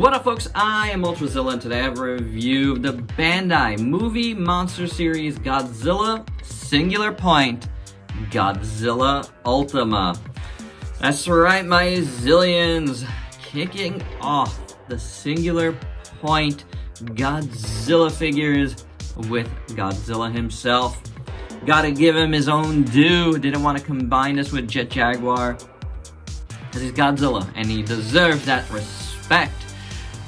What up, folks? I am Ultrazilla, and today I have a review of the Bandai movie monster series Godzilla Singular Point Godzilla Ultima. That's right, my zillions, kicking off the Singular Point Godzilla figures with Godzilla himself. Gotta give him his own due. Didn't want to combine this with Jet Jaguar, because he's Godzilla, and he deserves that respect.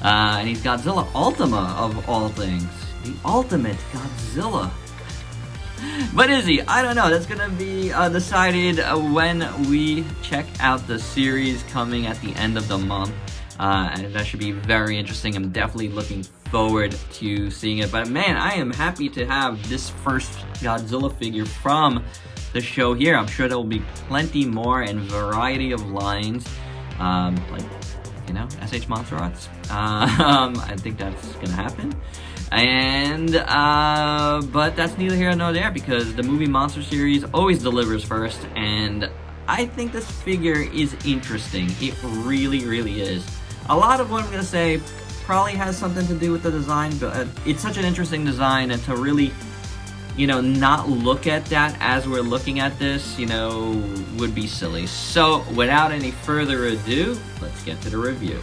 And he's Godzilla Ultima, of all things. The ultimate Godzilla. But is he? I don't know. That's gonna be decided when we check out the series coming at the end of the month. And that should be very interesting. I'm definitely looking forward to seeing it. But man, I am happy to have this first Godzilla figure from the show here. I'm sure there will be plenty more and variety of lines, like, you know, SH Monster Arts. I think that's gonna happen. And but that's neither here nor there, because the movie monster series always delivers first, and I think this figure is interesting. It really, really is. A lot of what I'm gonna say probably has something to do with the design, but it's such an interesting design, and to really, you know, not look at that as we're looking at this, you know, would be silly. So without any further ado, let's get to the review.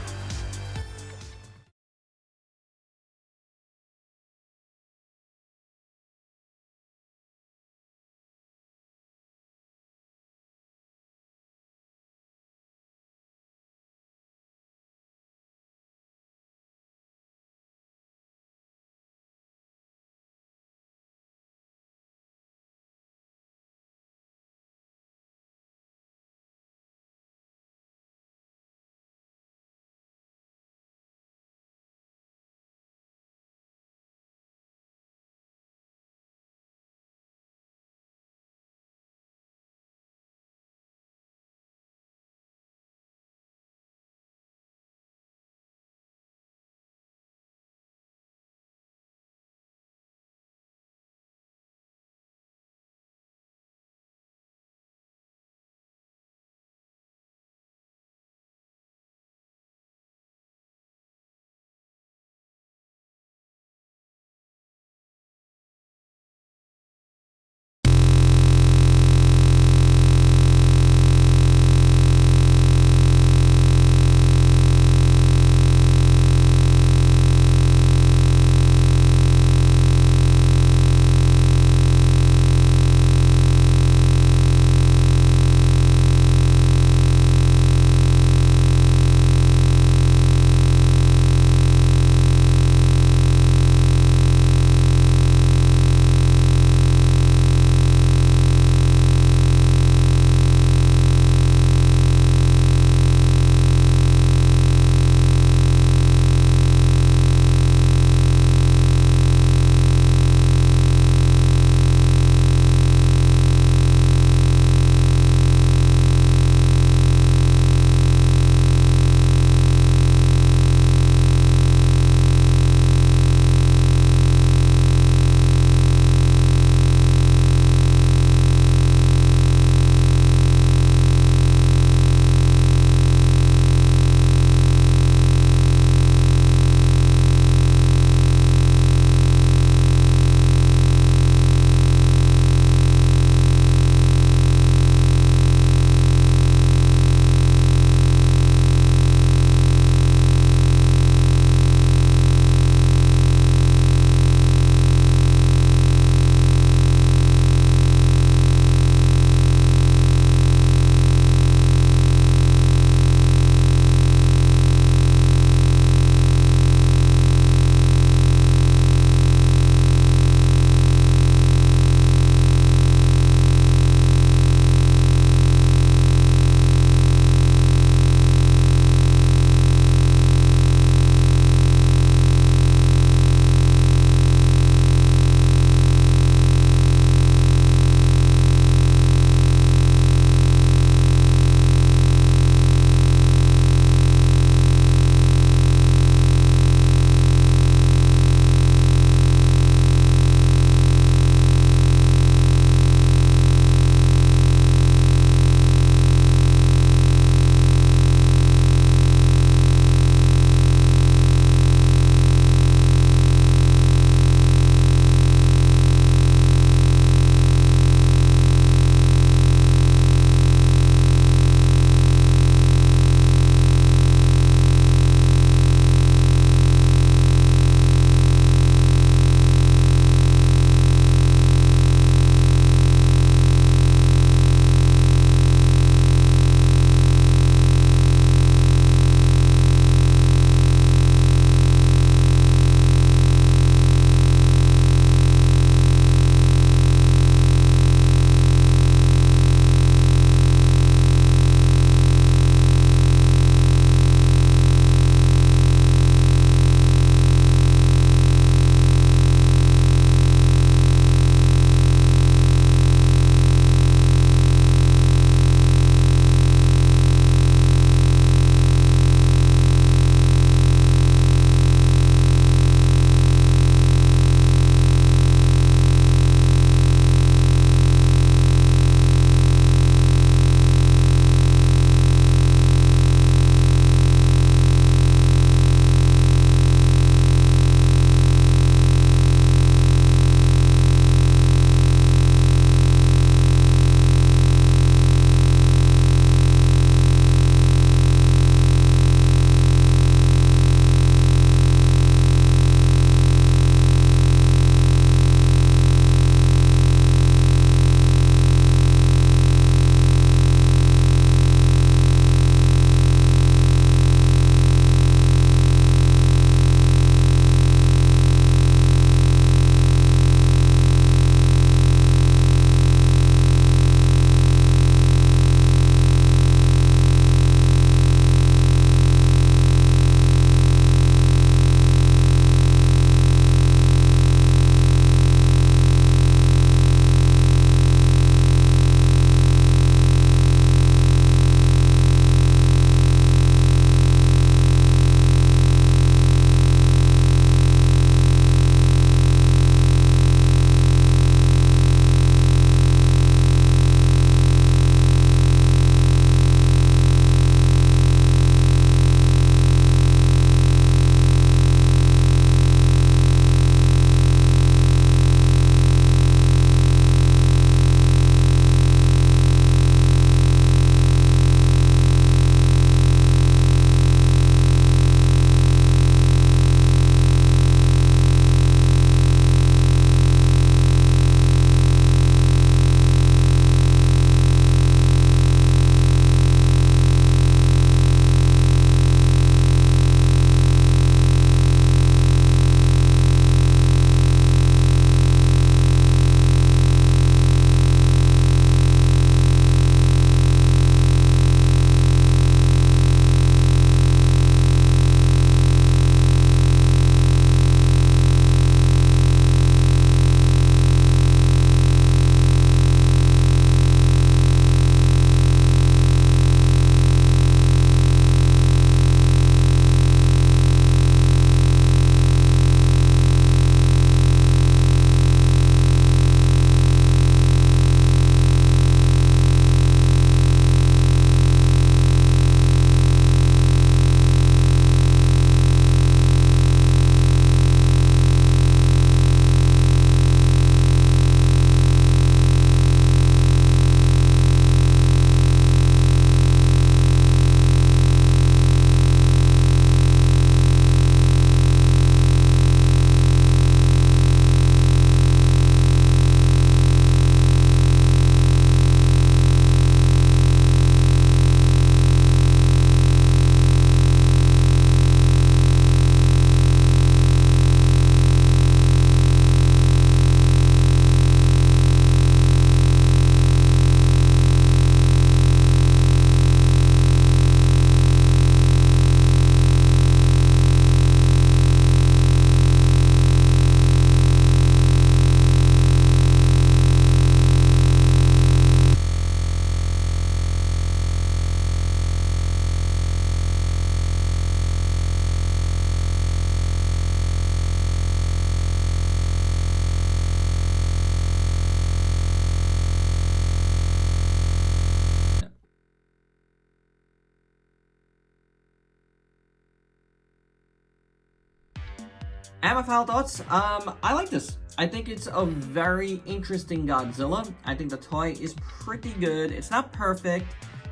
And my final thoughts, I like this. I think it's a very interesting Godzilla. I think the toy is pretty good. It's not perfect.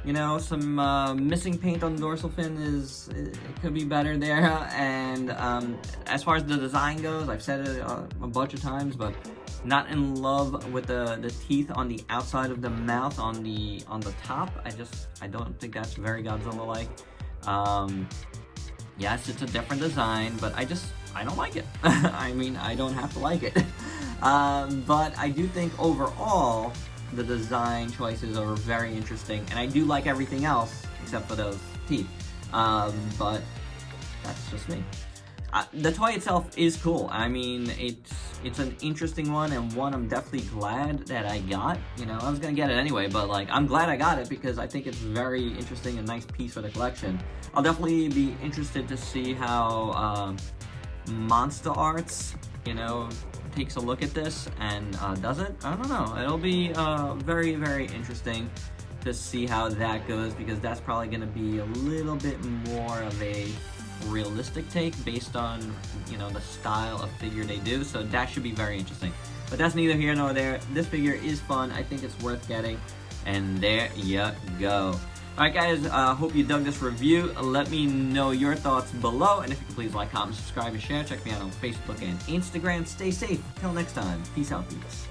You know, some missing paint on the dorsal fin it could be better there. And as far as the design goes, I've said it a bunch of times, but not in love with the teeth on the outside of the mouth on the top. I don't think that's very Godzilla-like. Yes, it's a different design, but I don't like it. I mean, I don't have to like it. But I do think overall, the design choices are very interesting, and I do like everything else except for those teeth. But that's just me. The toy itself is cool. I mean, it's an interesting one, and one I'm definitely glad that I got. You know, I was gonna get it anyway, but like, I'm glad I got it because I think it's very interesting and nice piece for the collection. I'll definitely be interested to see how Monster Arts, you know, takes a look at this and does it. I don't know. It'll be very, very interesting to see how that goes, because that's probably going to be a little bit more of a realistic take based on, you know, the style of figure they do. So that should be very interesting. But that's neither here nor there. This figure is fun. I think it's worth getting. And there you go. Alright guys, hope you dug this review. Let me know your thoughts below, and if you could please like, comment, subscribe, and share. Check me out on Facebook and Instagram. Stay safe. Till next time. Peace out, peeps.